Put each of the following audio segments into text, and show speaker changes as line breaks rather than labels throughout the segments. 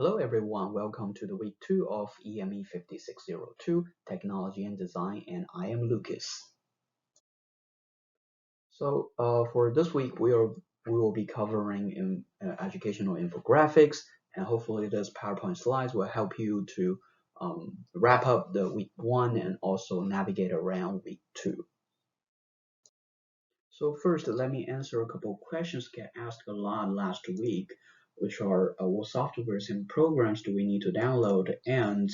Hello everyone, welcome to the week 2 of EME 5602 Technology and Design, and I am Lucas. For this week we will be covering educational infographics, and hopefully this PowerPoint slides will help you to wrap up the week 1 and also navigate around week 2. So first, let me answer a couple of questions get asked a lot last week, which are what softwares and programs do we need to download, and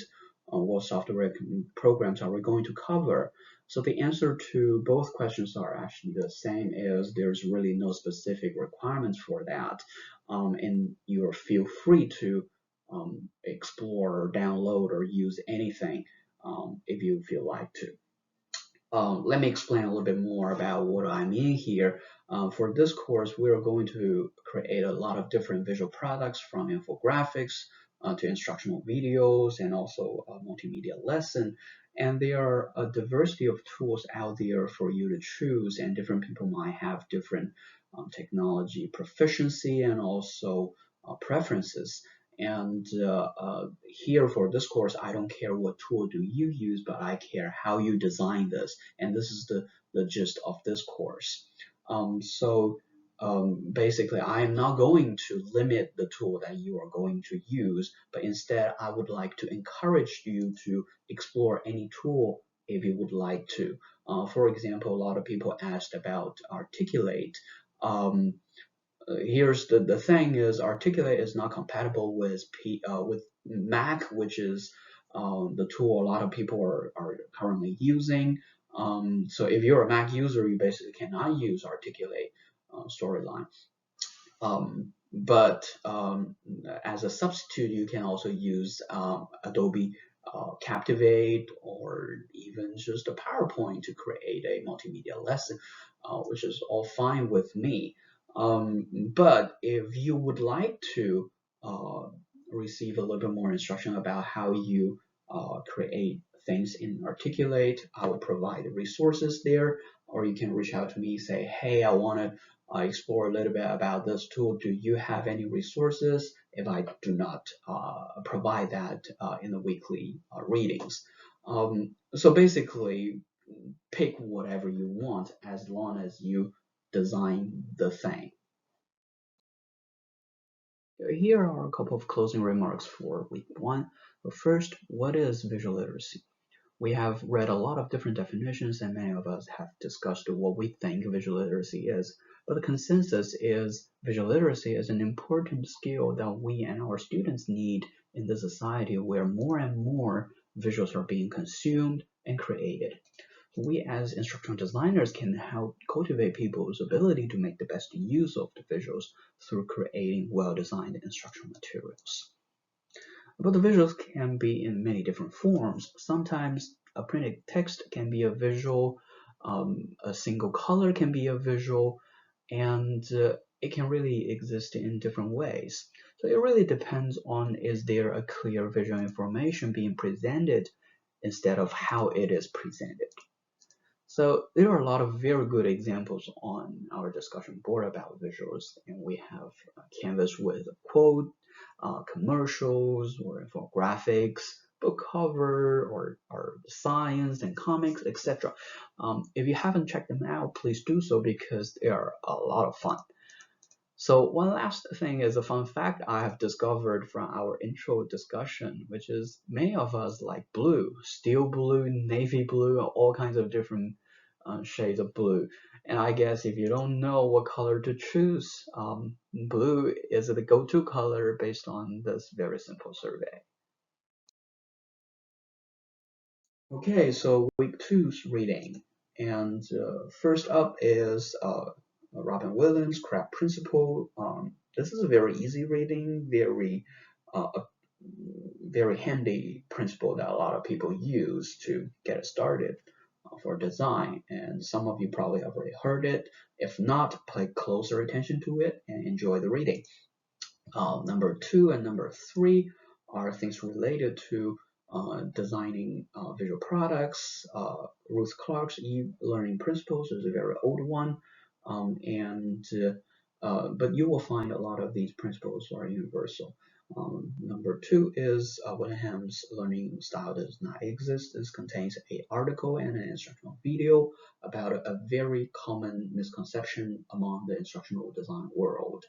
what software programs are we going to cover? So the answer to both questions are actually the same, as there's really no specific requirements for that, and you feel free to explore or download or use anything if you feel like to. Let me explain a little bit more about what I mean here. For this course, we're going to create a lot of different visual products, from infographics to instructional videos and also a multimedia lesson. And there are a diversity of tools out there for you to choose, and different people might have different technology proficiency and also preferences. And here for this course, I don't care what tool do you use, but I care how you design this. And this is the gist of this course. Basically, I am not going to limit the tool that you are going to use, but instead I would like to encourage you to explore any tool if you would like to. For example, a lot of people asked about Articulate. Here's the thing is Articulate is not compatible with Mac, which is the tool a lot of people are currently using. So if you're a Mac user, you basically cannot use Articulate Storyline. But as a substitute, you can also use Adobe Captivate, or even just a PowerPoint to create a multimedia lesson, which is all fine with me. But if you would like to receive a little bit more instruction about how you create things in Articulate, I will provide the resources there, or you can reach out to me, say, hey, I want to explore a little bit about this tool. Do you have any resources? If I do not provide that in the weekly readings. So basically, pick whatever you want as long as you design the thing. Here are a couple of closing remarks for week 1. First, what is visual literacy? We have read a lot of different definitions, and many of us have discussed what we think visual literacy is. But the consensus is visual literacy is an important skill that we and our students need in the society where more and more visuals are being consumed and created. We as instructional designers can help cultivate people's ability to make the best use of the visuals through creating well-designed instructional materials. But the visuals can be in many different forms. Sometimes a printed text can be a visual, a single color can be a visual, and it can really exist in different ways. So it really depends on, is there a clear visual information being presented instead of how it is presented. So there are a lot of very good examples on our discussion board about visuals, and we have a canvas with a quote, commercials or infographics, book cover, or science and comics, etc. If you haven't checked them out, please do so because they are a lot of fun. So one last thing is a fun fact I have discovered from our intro discussion, which is many of us like blue, steel blue, navy blue, all kinds of different shades of blue. And I guess if you don't know what color to choose, blue is the go-to color based on this very simple survey. Okay, so week 2's reading. And first up is Robin Williams' Crab Principle. This is a very easy reading, very handy principle that a lot of people use to get started for design. And some of you probably have already heard it. If not, pay closer attention to it and enjoy the reading. Number 2 and number 3 are things related to designing visual products. Ruth Clark's e-learning principles is a very old one, but you will find a lot of these principles are universal. Number two is Wilhelm's learning style does not exist. This contains an article and an instructional video about a very common misconception among the instructional design world,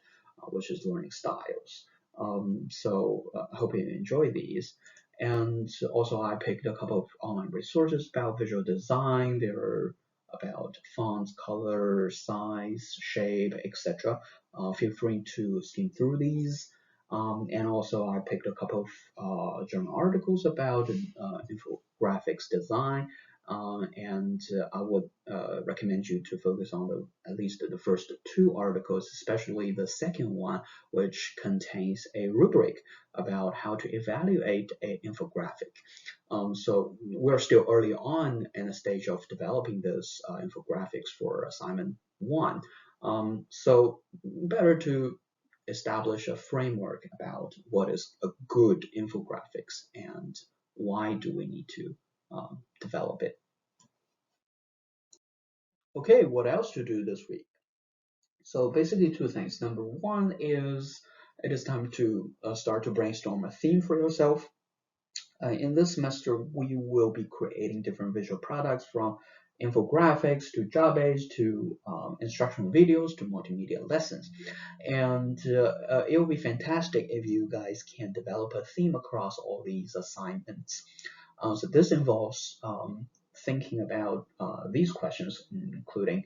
which is learning styles. I hope you enjoy these. And also I picked a couple of online resources about visual design. They're about fonts, color, size, shape, etc. Feel free to skim through these. And also I picked a couple of journal articles about infographics design, and I would recommend you to focus on at least the first two articles, especially the second one, which contains a rubric about how to evaluate an infographic. So we're still early on in the stage of developing those infographics for assignment 1. So better to establish a framework about what is a good infographics and why do we need to develop it. Okay, what else to do this week? So basically two things. Number one is it is time to start to brainstorm a theme for yourself. In this semester, we will be creating different visual products from infographics to job aids to instructional videos to multimedia lessons. And it will be fantastic if you guys can develop a theme across all these assignments. So this involves thinking about these questions, including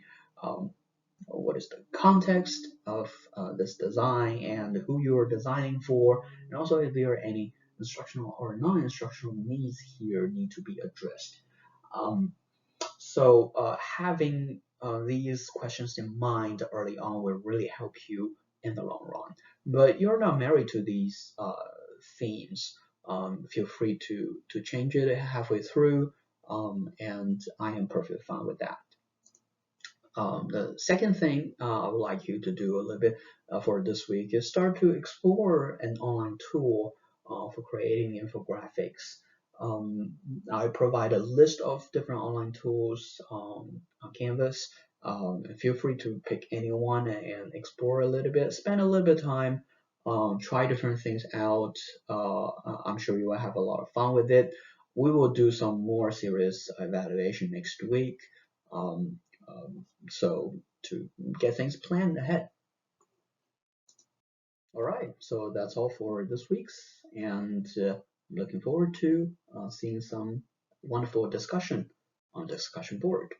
what is the context of this design and who you're designing for, and also if there are any instructional or non-instructional needs here need to be addressed. Having these questions in mind early on will really help you in the long run. But you're not married to these themes. Feel free to change it halfway through, and I am perfectly fine with that. The second thing I would like you to do a little bit for this week is start to explore an online tool for creating infographics. I provide a list of different online tools on Canvas. Feel free to pick any one and explore a little bit. Spend a little bit of time, try different things out. I'm sure you will have a lot of fun with it. We will do some more serious evaluation next week. So to get things planned ahead. All right, so that's all for this week's, and looking forward to seeing some wonderful discussion on the discussion board.